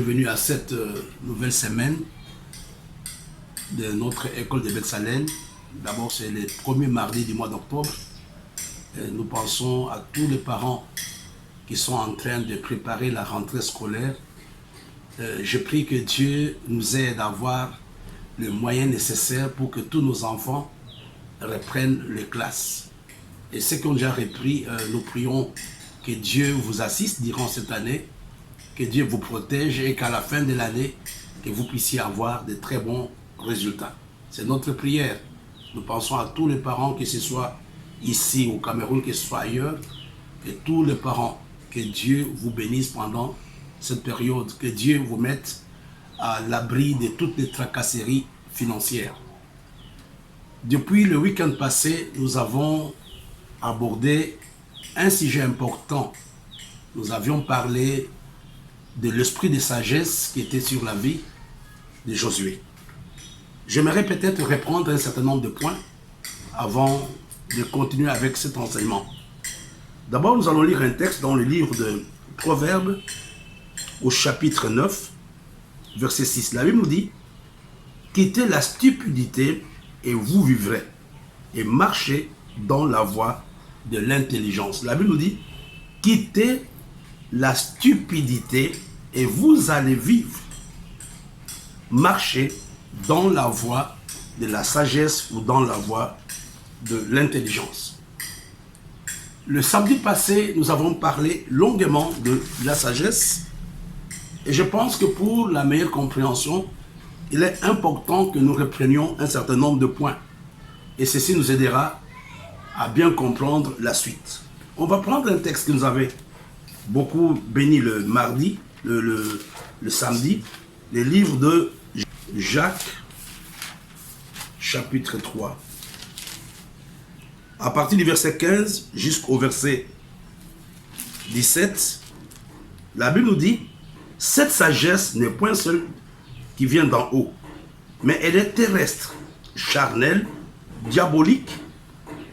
bienvenue à cette nouvelle semaine de notre école de Bethsalem. D'abord, c'est le premier mardi du mois d'octobre. Nous pensons à tous les parents qui sont en train de préparer la rentrée scolaire. Je prie que Dieu nous aide à avoir le moyen nécessaire pour que tous nos enfants reprennent les classes. Et ceux qui ont déjà repris, nous prions que Dieu vous assiste durant cette année, que Dieu vous protège et qu'à la fin de l'année, que vous puissiez avoir de très bons résultats. C'est notre prière. Nous pensons à tous les parents, que ce soit ici au Cameroun, que ce soit ailleurs, que tous les parents, que Dieu vous bénisse pendant cette période, que Dieu vous mette à l'abri de toutes les tracasseries financières. Depuis le week-end passé, nous avons abordé un sujet important. Nous avions parlé de l'esprit de sagesse qui était sur la vie de Josué. J'aimerais peut-être reprendre un certain nombre de points avant de continuer avec cet enseignement. D'abord, nous allons lire un texte dans le livre de Proverbes au chapitre 9, verset 6. La Bible nous dit « Quittez la stupidité et vous vivrez, et marchez dans la voie de l'intelligence. » La Bible nous dit « Quittez la stupidité et vous allez vivre. Marchez dans la voie de la sagesse ou dans la voie de l'intelligence. » Le samedi passé, nous avons parlé longuement de la sagesse et je pense que pour la meilleure compréhension, il est important que nous reprenions un certain nombre de points et ceci nous aidera à bien comprendre la suite. On va prendre un texte qui nous avait beaucoup béni le mardi, le samedi, le livre de Jacques, chapitre 3. À partir du verset 15 jusqu'au verset 17, la Bible nous dit « Cette sagesse n'est point seule qui vient d'en haut, mais elle est terrestre, charnelle, diabolique,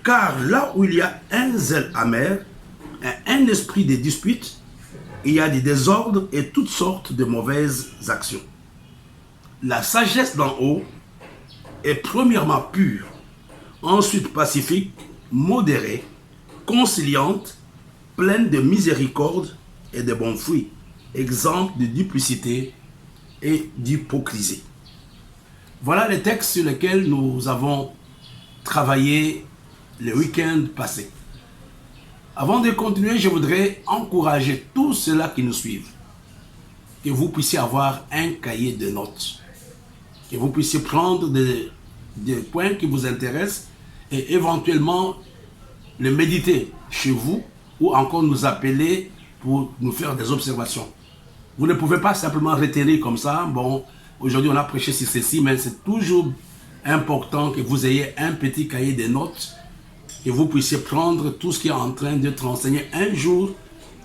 car là où il y a un zèle amer, un esprit de dispute, il y a des désordres et toutes sortes de mauvaises actions. La sagesse d'en haut est premièrement pure, ensuite pacifique, modérée, conciliante, pleine de miséricorde et de bons fruits, exempte de duplicité et d'hypocrisie. » Voilà les textes sur lesquels nous avons travaillé le week-end passé. Avant de continuer, je voudrais encourager tous ceux-là qui nous suivent, que vous puissiez avoir un cahier de notes, que vous puissiez prendre des points qui vous intéressent et éventuellement le méditer chez vous ou encore nous appeler pour nous faire des observations. Vous ne pouvez pas simplement retenir comme ça, bon, aujourd'hui on a prêché sur ceci, mais c'est toujours important que vous ayez un petit cahier de notes, que vous puissiez prendre tout ce qui est en train de te renseigner. Un jour,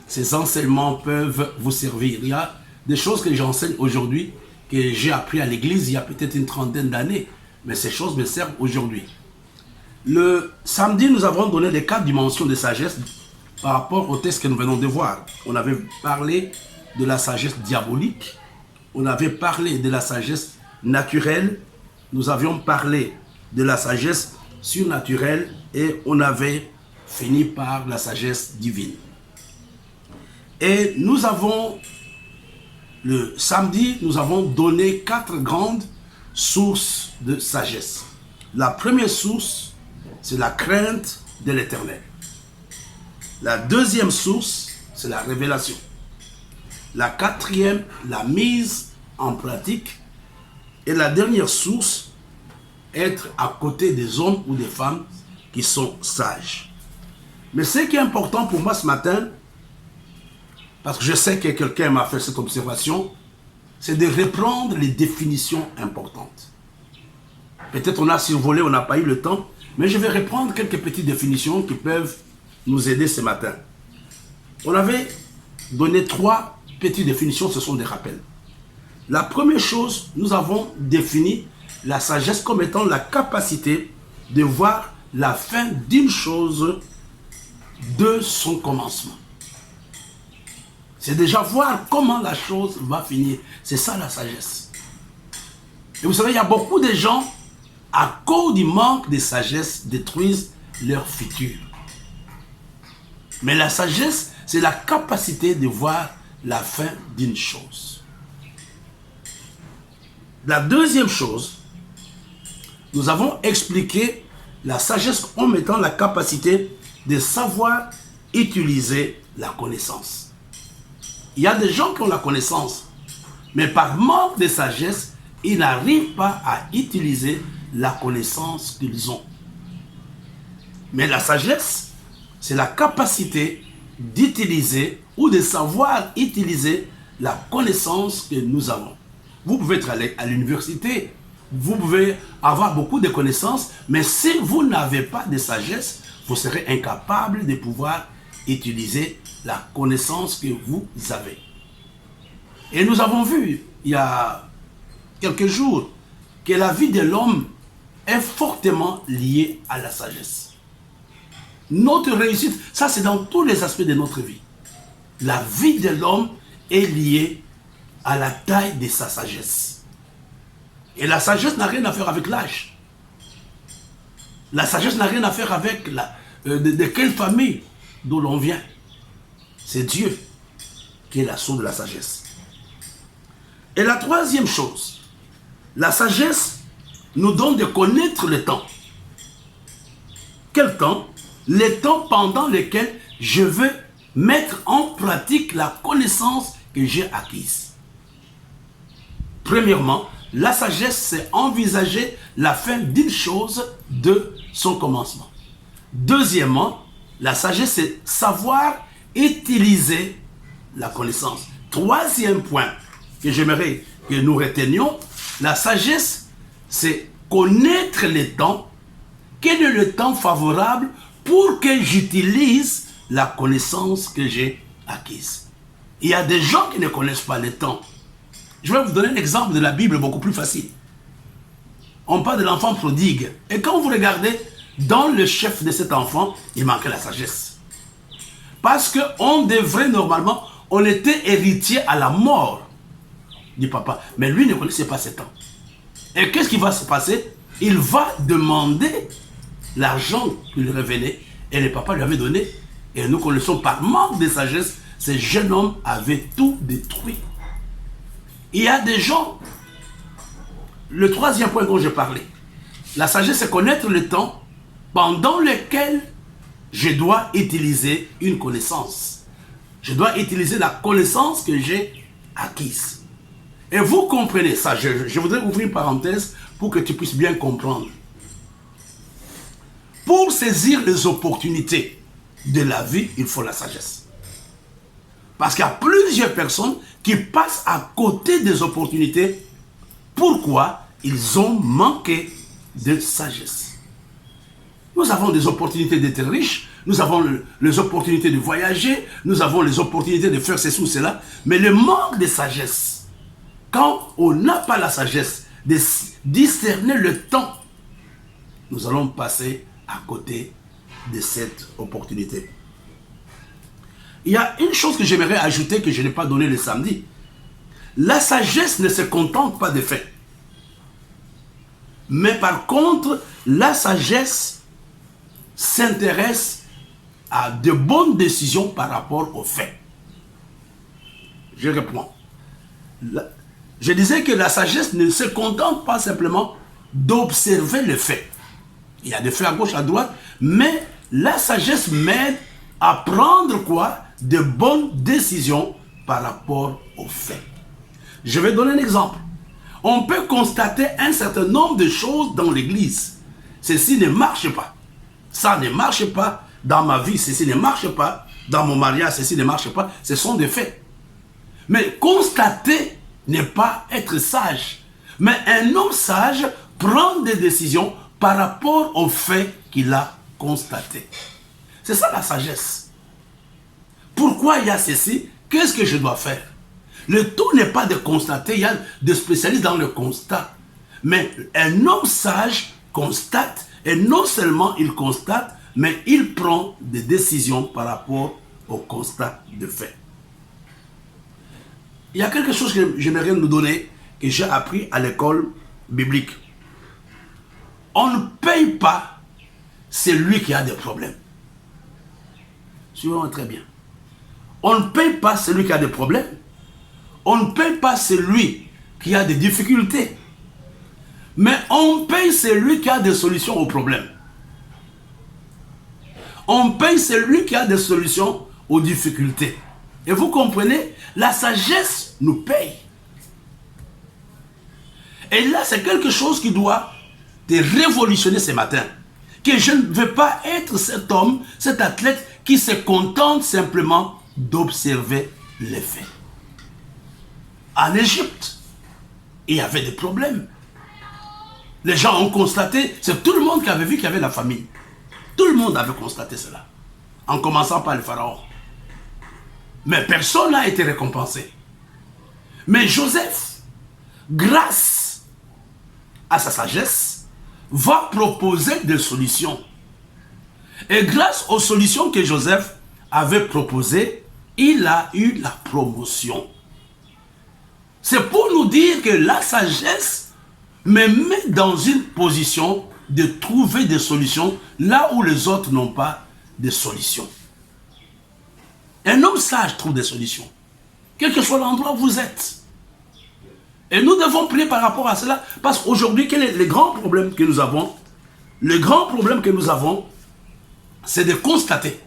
ces enseignements peuvent vous servir. Il y a des choses que j'enseigne aujourd'hui, que j'ai appris à l'église il y a peut-être une trentaine d'années, mais ces choses me servent aujourd'hui. Le samedi, nous avons donné les 4 dimensions de sagesse par rapport au texte que nous venons de voir. On avait parlé de la sagesse diabolique, on avait parlé de la sagesse naturelle, nous avions parlé de la sagesse surnaturelle et on avait fini par la sagesse divine. Et nous avons, le samedi, nous avons donné 4 grandes sources de sagesse. La première source, c'est la crainte de l'Éternel. La deuxième source, c'est la révélation. La quatrième, la mise en pratique. Et la dernière source, être à côté des hommes ou des femmes qui sont sages. Mais ce qui est important pour moi ce matin, parce que je sais que quelqu'un m'a fait cette observation, c'est de reprendre les définitions importantes. Peut-être on a survolé, on n'a pas eu le temps, mais je vais reprendre quelques petites définitions qui peuvent nous aider ce matin. On avait donné 3 petites définitions, ce sont des rappels. La première chose, nous avons défini la sagesse comme étant la capacité de voir la fin d'une chose de son commencement. C'est déjà voir comment la chose va finir. C'est ça la sagesse. Et vous savez, il y a beaucoup de gens, à cause du manque de sagesse, détruisent leur futur. Mais la sagesse, c'est la capacité de voir la fin d'une chose. La deuxième chose, nous avons expliqué la sagesse en mettant la capacité de savoir utiliser la connaissance. Il y a des gens qui ont la connaissance, mais par manque de sagesse, ils n'arrivent pas à utiliser la connaissance qu'ils ont. Mais la sagesse, c'est la capacité d'utiliser ou de savoir utiliser la connaissance que nous avons. Vous pouvez être allé à l'université, vous pouvez avoir beaucoup de connaissances, mais si vous n'avez pas de sagesse, vous serez incapable de pouvoir utiliser la connaissance que vous avez. Et nous avons vu, il y a quelques jours, que la vie de l'homme est fortement liée à la sagesse. Notre réussite, ça c'est dans tous les aspects de notre vie. La vie de l'homme est liée à la taille de sa sagesse. Et la sagesse n'a rien à faire avec l'âge. La sagesse n'a rien à faire avec de quelle famille d'où l'on vient. C'est Dieu qui est la source de la sagesse. Et la troisième chose, la sagesse nous donne de connaître le temps. Quel temps? Le temps pendant lequel je veux mettre en pratique la connaissance que j'ai acquise. Premièrement, la sagesse, c'est envisager la fin d'une chose de son commencement. Deuxièmement, la sagesse, c'est savoir utiliser la connaissance. Troisième point que j'aimerais que nous retenions, la sagesse, c'est connaître le temps. Quel est le temps favorable pour que j'utilise la connaissance que j'ai acquise? Il y a des gens qui ne connaissent pas le temps. Je vais vous donner un exemple de la Bible beaucoup plus facile. On parle de l'enfant prodigue. Et quand vous regardez dans le chef de cet enfant, il manquait la sagesse. Parce qu'on devrait normalement, on était héritier à la mort du papa. Mais lui ne connaissait pas ce temps. Et qu'est-ce qui va se passer? Il va demander l'argent qui lui revenait. Et le papa lui avait donné. Et nous connaissons par manque de sagesse, ce jeune homme avait tout détruit. Il y a des gens, le troisième point dont je parlais, la sagesse, c'est connaître le temps pendant lequel je dois utiliser une connaissance. Je dois utiliser la connaissance que j'ai acquise. Et vous comprenez ça, je voudrais ouvrir une parenthèse pour que tu puisses bien comprendre. Pour saisir les opportunités de la vie, il faut la sagesse. Parce qu'il y a plusieurs personnes qui passent à côté des opportunités. Pourquoi? Ils ont manqué de sagesse. Nous avons des opportunités d'être riches, nous avons les opportunités de voyager, nous avons les opportunités de faire ceci ou cela, mais le manque de sagesse, quand on n'a pas la sagesse de discerner le temps, nous allons passer à côté de cette opportunité. Il y a une chose que j'aimerais ajouter que je n'ai pas donné le samedi. La sagesse ne se contente pas des faits. Mais par contre, la sagesse s'intéresse à de bonnes décisions par rapport aux faits. Je reprends. Je disais que la sagesse ne se contente pas simplement d'observer les faits. Il y a des faits à gauche, à droite, mais la sagesse m'aide à prendre quoi? De bonnes décisions par rapport aux faits. Je vais donner un exemple. On peut constater un certain nombre de choses dans l'église. Ceci ne marche pas. Ça ne marche pas dans ma vie. Ceci ne marche pas dans mon mariage. Ceci ne marche pas. Ce sont des faits. Mais constater n'est pas être sage. Mais un homme sage prend des décisions par rapport aux faits qu'il a constatés. C'est ça la sagesse. Pourquoi il y a ceci? Qu'est-ce que je dois faire? Le tout n'est pas de constater, il y a des spécialistes dans le constat. Mais un homme sage constate, et non seulement il constate, mais il prend des décisions par rapport au constat de fait. Il y a quelque chose que j'aimerais nous donner, que j'ai appris à l'école biblique. On ne paye pas celui qui a des problèmes. Suivons très bien. On ne paye pas celui qui a des problèmes. On ne paye pas celui qui a des difficultés. Mais on paye celui qui a des solutions aux problèmes. On paye celui qui a des solutions aux difficultés. Et vous comprenez, la sagesse nous paye. Et là, c'est quelque chose qui doit te révolutionner ce matin. Que je ne veux pas être cet homme, cet athlète qui se contente simplement d'observer les faits. En Égypte, il y avait des problèmes. Les gens ont constaté, c'est tout le monde qui avait vu qu'il y avait la famine. Tout le monde avait constaté cela. En commençant par le pharaon. Mais personne n'a été récompensé. Mais Joseph, grâce à sa sagesse, va proposer des solutions. Et grâce aux solutions que Joseph avait proposées, il a eu la promotion. C'est pour nous dire que la sagesse me met dans une position de trouver des solutions là où les autres n'ont pas de solutions. Un homme sage trouve des solutions, quel que soit l'endroit où vous êtes. Et nous devons prier par rapport à cela, parce qu'aujourd'hui, quel est le grand problème que nous avons? Le grand problème que nous avons, c'est de constater.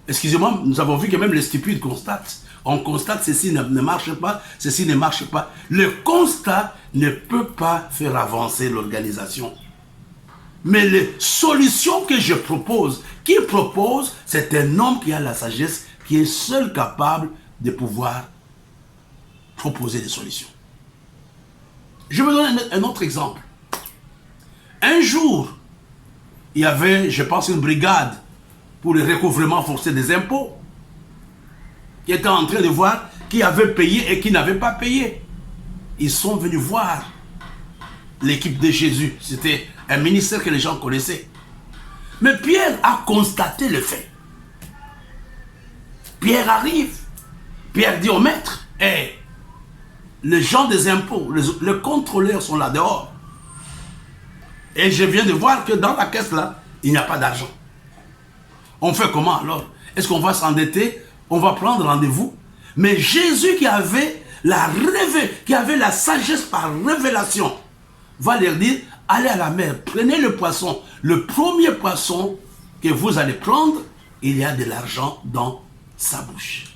Excusez-moi, nous avons vu que même les stupides constatent. On constate ceci ne marche pas, ceci ne marche pas. Le constat ne peut pas faire avancer l'organisation. Mais les solutions que je propose, qui propose, c'est un homme qui a la sagesse, qui est seul capable de pouvoir proposer des solutions. Je vais donner un autre exemple. Un jour, il y avait, je pense, une brigade pour le recouvrement forcé des impôts qui était en train de voir qui avait payé et qui n'avait pas payé. Ils sont venus voir l'équipe de Jésus. C'était un ministère que les gens connaissaient. Mais Pierre a constaté le fait. Pierre arrive. Pierre dit au maître, hey, les gens des impôts, les contrôleurs sont là dehors. Et je viens de voir que dans la caisse là, il n'y a pas d'argent. On fait comment alors? Est-ce qu'on va s'endetter? On va prendre rendez-vous? Mais Jésus qui avait la sagesse par révélation, va leur dire, allez à la mer, prenez le poisson. Le premier poisson que vous allez prendre, il y a de l'argent dans sa bouche.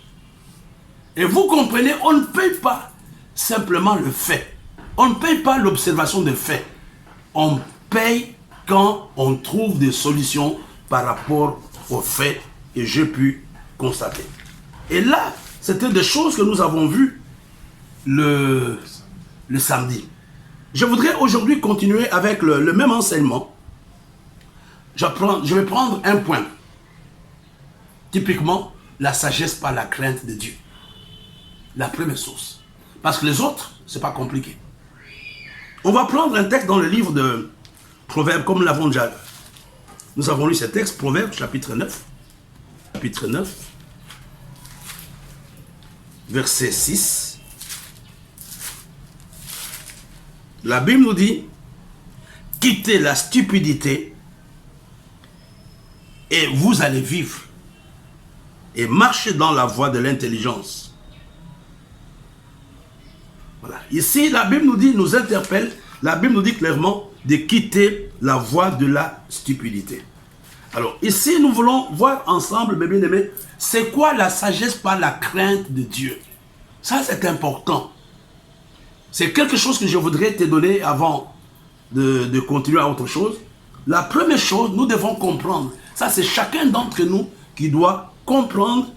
Et vous comprenez, on ne paye pas simplement le fait. On ne paye pas l'observation des faits. On paye quand on trouve des solutions par rapport aux faits que j'ai pu constater. Et là, c'était des choses que nous avons vues le samedi. Je voudrais aujourd'hui continuer avec le même enseignement. Je vais prendre un point. Typiquement, la sagesse par la crainte de Dieu. La première source. Parce que les autres, ce n'est pas compliqué. On va prendre un texte dans le livre de Proverbes, comme nous l'avons déjà. Nous avons lu ce texte, Proverbes, chapitre 9. Chapitre 9. Verset 6. La Bible nous dit, quittez la stupidité et vous allez vivre et marchez dans la voie de l'intelligence. Voilà. Ici, la Bible nous dit, nous interpelle, la Bible nous dit clairement de quitter la voie de la stupidité. Alors, ici, nous voulons voir ensemble, mes bien-aimés, c'est quoi la sagesse par la crainte de Dieu? Ça, c'est important. C'est quelque chose que je voudrais te donner avant de continuer à autre chose. La première chose, nous devons comprendre. Ça, c'est chacun d'entre nous qui doit comprendre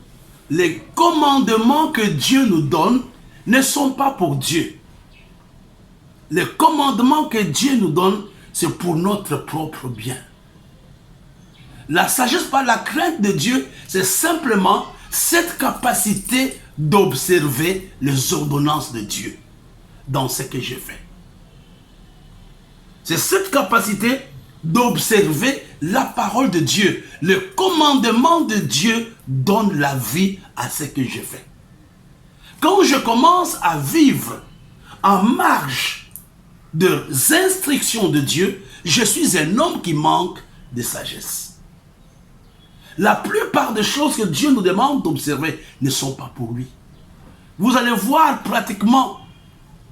les commandements que Dieu nous donne ne sont pas pour Dieu. Les commandements que Dieu nous donne, c'est pour notre propre bien. La sagesse par la crainte de Dieu, c'est simplement cette capacité d'observer les ordonnances de Dieu dans ce que je fais. C'est cette capacité d'observer la parole de Dieu. Le commandement de Dieu donne la vie à ce que je fais. Quand je commence à vivre en marge des instructions de Dieu, je suis un homme qui manque de sagesse. La plupart des choses que Dieu nous demande d'observer ne sont pas pour lui. Vous allez voir pratiquement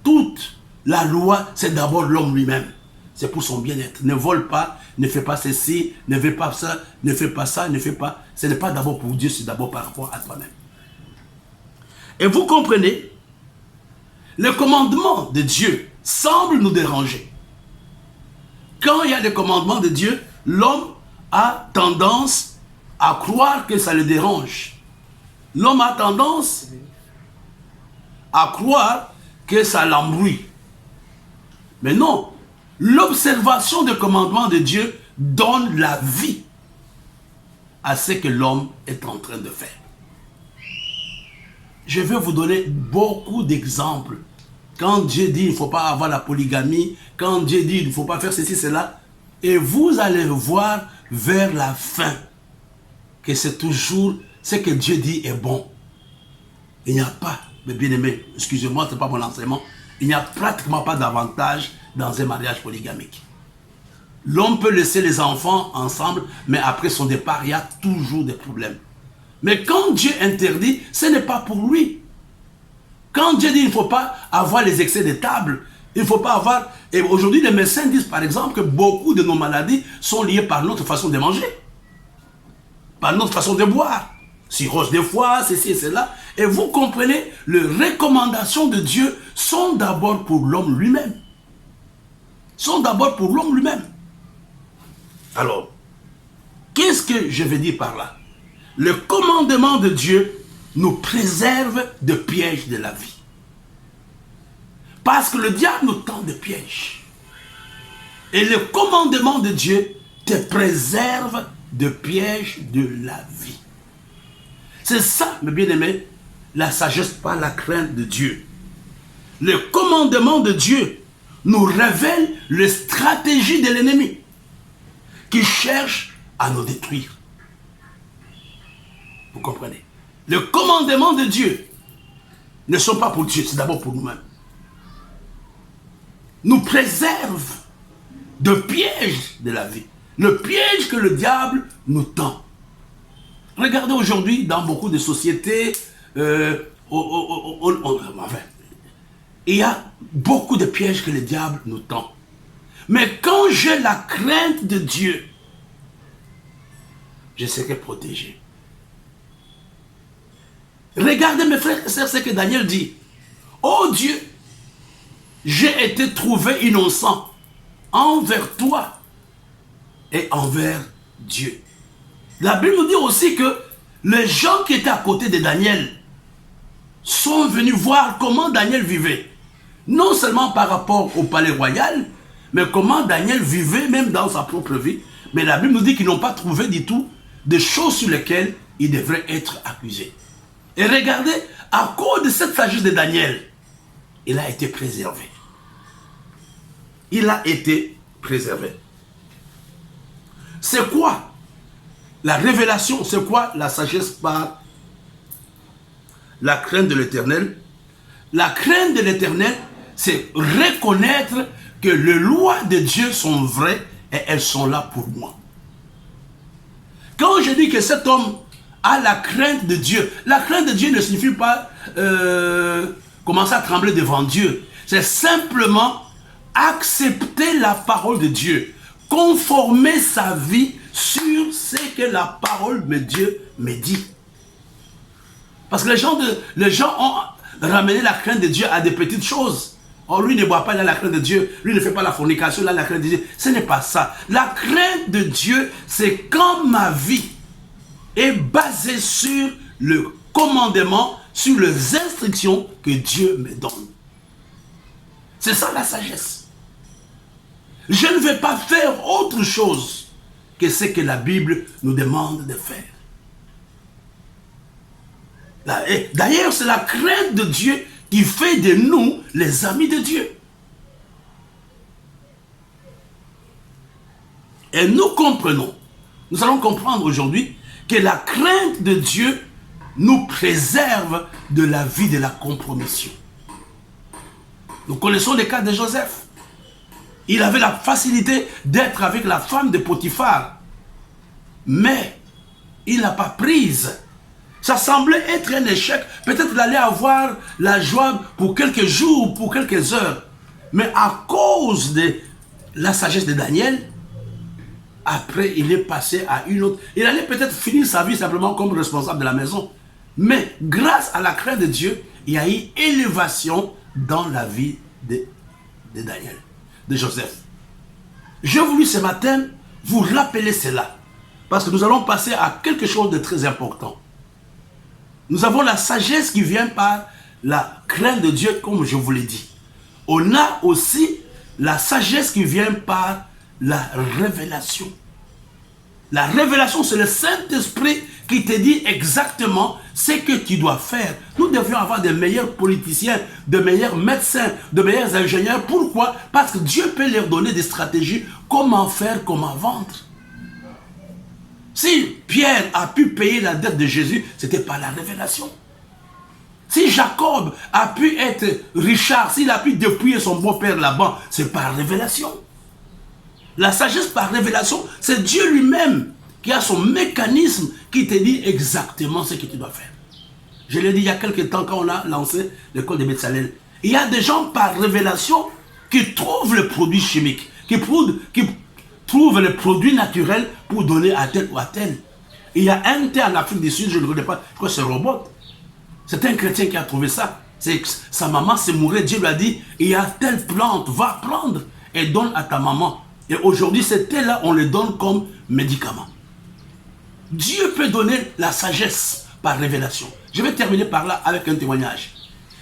toute la loi, c'est d'abord l'homme lui-même. C'est pour son bien-être. Ne vole pas, ne fais pas ceci, ne fais pas ça, ne fais pas ça, ne fais pas... Ce n'est pas d'abord pour Dieu, c'est d'abord par rapport à toi-même. Et vous comprenez, le commandement de Dieu semble nous déranger. Quand il y a des commandements de Dieu, l'homme a tendance à croire que ça le dérange. L'homme a tendance à croire que ça l'embrouille. Mais non, l'observation des commandements de Dieu donne la vie à ce que l'homme est en train de faire. Je vais vous donner beaucoup d'exemples. Quand Dieu dit il ne faut pas avoir la polygamie, quand Dieu dit il ne faut pas faire ceci, cela, et vous allez voir vers la fin que c'est toujours ce que Dieu dit est bon. Il n'y a pas, mes bien-aimés, excusez-moi, ce n'est pas mon enseignement, il n'y a pratiquement pas d'avantage dans un mariage polygamique. L'homme peut laisser les enfants ensemble, mais après son départ, il y a toujours des problèmes. Mais quand Dieu interdit, ce n'est pas pour lui. Quand Dieu dit qu'il ne faut pas avoir les excès de table, il ne faut pas avoir... Et aujourd'hui, les médecins disent par exemple que beaucoup de nos maladies sont liées par notre façon de manger, par notre façon de boire. Cirrhose des foie, ceci et cela. Et vous comprenez, les recommandations de Dieu sont d'abord pour l'homme lui-même. Sont d'abord pour l'homme lui-même. Alors, qu'est-ce que je veux dire par là? Le commandement de Dieu nous préserve de pièges de la vie. Parce que le diable nous tend de pièges. Et le commandement de Dieu te préserve de pièges de la vie. C'est ça, mes bien-aimés, la sagesse par la crainte de Dieu. Le commandement de Dieu nous révèle les stratégies de l'ennemi qui cherche à nous détruire. Vous comprenez? Les commandements de Dieu ne sont pas pour Dieu, c'est d'abord pour nous-mêmes. Nous préserve de pièges de la vie. Le piège que le diable nous tend. Regardez aujourd'hui, dans beaucoup de sociétés, enfin, il y a beaucoup de pièges que le diable nous tend. Mais quand j'ai la crainte de Dieu, je serai protégé. Regardez mes frères et sœurs ce que Daniel dit. Oh Dieu, j'ai été trouvé innocent envers toi et envers Dieu. La Bible nous dit aussi que les gens qui étaient à côté de Daniel sont venus voir comment Daniel vivait. Non seulement par rapport au palais royal, mais comment Daniel vivait même dans sa propre vie. Mais la Bible nous dit qu'ils n'ont pas trouvé du tout des choses sur lesquelles ils devraient être accusés. Et regardez, à cause de cette sagesse de Daniel, il a été préservé. Il a été préservé. C'est quoi la révélation? C'est quoi la sagesse par la crainte de l'Éternel? La crainte de l'Éternel, c'est reconnaître que les lois de Dieu sont vraies et elles sont là pour moi. Quand je dis que cet homme a la crainte de Dieu, la crainte de Dieu ne signifie pas commencer à trembler devant Dieu. C'est simplement accepter la parole de Dieu, conformer sa vie sur ce que la parole de Dieu me dit. Parce que les gens ont ramené la crainte de Dieu à des petites choses. Oh, lui ne boit pas, il a la crainte de Dieu. Lui ne fait pas la fornication, il a la crainte de Dieu. Ce n'est pas ça. La crainte de Dieu, c'est quand ma vie est basée sur le commandement, sur les instructions que Dieu me donne. C'est ça la sagesse. Je ne vais pas faire autre chose que ce que la Bible nous demande de faire. D'ailleurs, c'est la crainte de Dieu qui fait de nous les amis de Dieu. Et nous comprenons, nous allons comprendre aujourd'hui que la crainte de Dieu nous préserve de la vie de la compromission. Nous connaissons le cas de Joseph. Il avait la facilité d'être avec la femme de Potiphar. Mais il n'a pas prise. Ça semblait être un échec. Peut-être qu'il allait avoir la joie pour quelques jours, pour quelques heures. Mais à cause de la sagesse de Daniel, après il est passé à une autre. Il allait peut-être finir sa vie simplement comme responsable de la maison. Mais grâce à la crainte de Dieu, il y a eu élévation dans la vie de Daniel, de Joseph. Je voulais ce matin vous rappeler cela. Parce que nous allons passer à quelque chose de très important. Nous avons la sagesse qui vient par la crainte de Dieu, comme je vous l'ai dit. On a aussi la sagesse qui vient par la révélation. La révélation, c'est le Saint-Esprit qui te dit exactement ce que tu dois faire. Nous devions avoir de meilleurs politiciens, de meilleurs médecins, de meilleurs ingénieurs. Pourquoi? Parce que Dieu peut leur donner des stratégies, comment faire, comment vendre. Si Pierre a pu payer la dette de Jésus, c'était par la révélation. Si Jacob a pu être Richard, s'il a pu dépouiller son beau-père là-bas, c'est par révélation. La sagesse par révélation, c'est Dieu lui-même qui a son mécanisme qui te dit exactement ce que tu dois faire. Je l'ai dit il y a quelques temps quand on a lancé l'école de Betsalel. Il y a des gens par révélation qui trouvent le produit chimique, qui trouvent le produit naturel pour donner à tel ou à tel. Il y a un tel en Afrique du Sud, je ne le connais pas, je crois que c'est Robot. C'est un chrétien qui a trouvé ça. Sa maman s'est mourue, Dieu lui a dit, il y a telle plante, va prendre et donne à ta maman. Et aujourd'hui, ce thé-là, on le donne comme médicament. Dieu peut donner la sagesse par révélation. Je vais terminer par là avec un témoignage.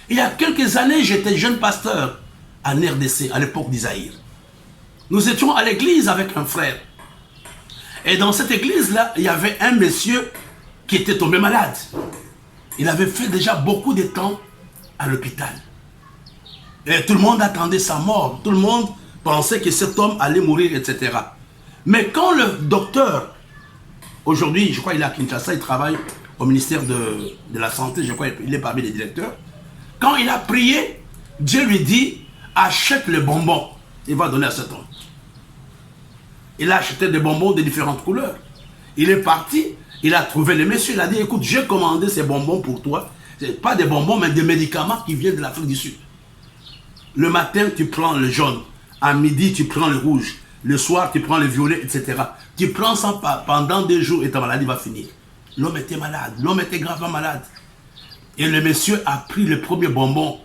Il y a quelques années, j'étais jeune pasteur en RDC, à l'époque d'Isaïr. Nous étions à l'église avec un frère. Et dans cette église-là, il y avait un monsieur qui était tombé malade. Il avait fait déjà beaucoup de temps à l'hôpital. Et tout le monde attendait sa mort. Tout le monde pensait que cet homme allait mourir, etc. Mais quand le docteur, aujourd'hui, je crois qu'il est à Kinshasa, il travaille au ministère de la Santé, je crois qu'il est parmi les directeurs. Quand il a prié, Dieu lui dit, achète le bonbon. Il va donner à cet homme. Il a acheté des bonbons de différentes couleurs. Il est parti, il a trouvé le monsieur, il a dit, écoute, j'ai commandé ces bonbons pour toi. C'est pas des bonbons, mais des médicaments qui viennent de l'Afrique du Sud. Le matin, tu prends le jaune. À midi, tu prends le rouge. Le soir, tu prends le violet, etc. Tu prends ça pendant 2 jours et ta maladie va finir. L'homme était malade. L'homme était gravement malade. Et le monsieur a pris le premier bonbon.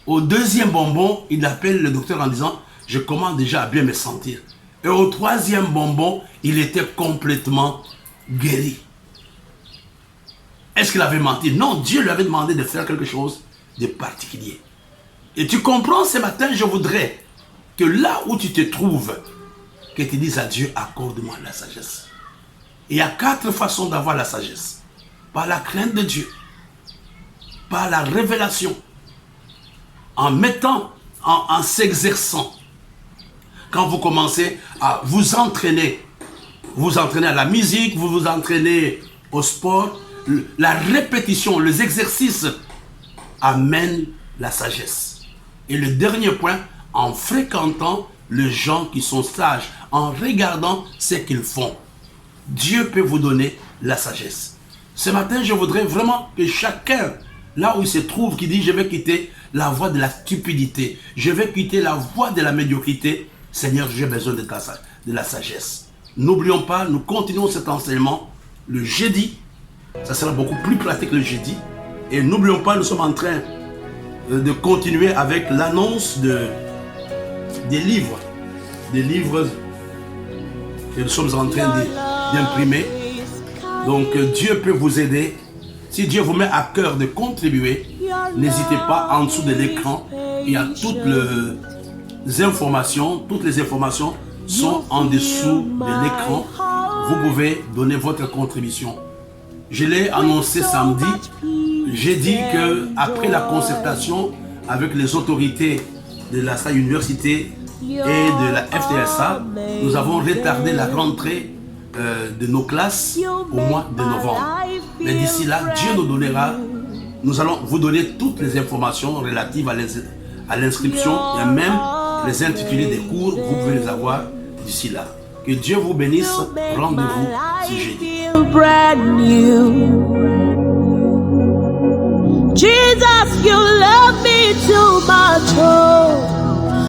Au deuxième bonbon, il appelle le docteur en disant, je commence déjà à bien me sentir. Et au troisième bonbon, il était complètement guéri. Est-ce qu'il avait menti? Non, Dieu lui avait demandé de faire quelque chose de particulier. Et tu comprends, ce matin, je voudrais que là où tu te trouves, que tu dises à Dieu, accorde-moi la sagesse. Il y a 4 façons d'avoir la sagesse. Par la crainte de Dieu, par la révélation, en mettant, en s'exerçant. Quand vous commencez à vous entraîner à la musique, vous vous entraînez au sport, la répétition, les exercices amènent la sagesse. Et le dernier point, en fréquentant les gens qui sont sages, en regardant ce qu'ils font. Dieu peut vous donner la sagesse. Ce matin, je voudrais vraiment que chacun, là où il se trouve, qui dit, je vais quitter la voie de la stupidité, je vais quitter la voie de la médiocrité. Seigneur, j'ai besoin de la sagesse. N'oublions pas, nous continuons cet enseignement le jeudi. Ça sera beaucoup plus pratique le jeudi. Et n'oublions pas, nous sommes en train de continuer avec l'annonce des livres. Des livres que nous sommes en train d'imprimer. Donc Dieu peut vous aider. Si Dieu vous met à cœur de contribuer, n'hésitez pas, en dessous de l'écran, il y a toutes les informations sont en dessous de l'écran. Vous pouvez donner votre contribution. Je l'ai annoncé samedi. J'ai dit qu'après la concertation avec les autorités de la SAI Université et de la FTSA, nous avons retardé la rentrée de nos classes au mois de novembre. Mais d'ici là, Dieu nous donnera, nous allons vous donner toutes les informations relatives à l'inscription et même les intitulés des cours, vous pouvez les avoir d'ici là. Que Dieu vous bénisse. Rendez-vous ce jeudi. Jesus, you love me too much.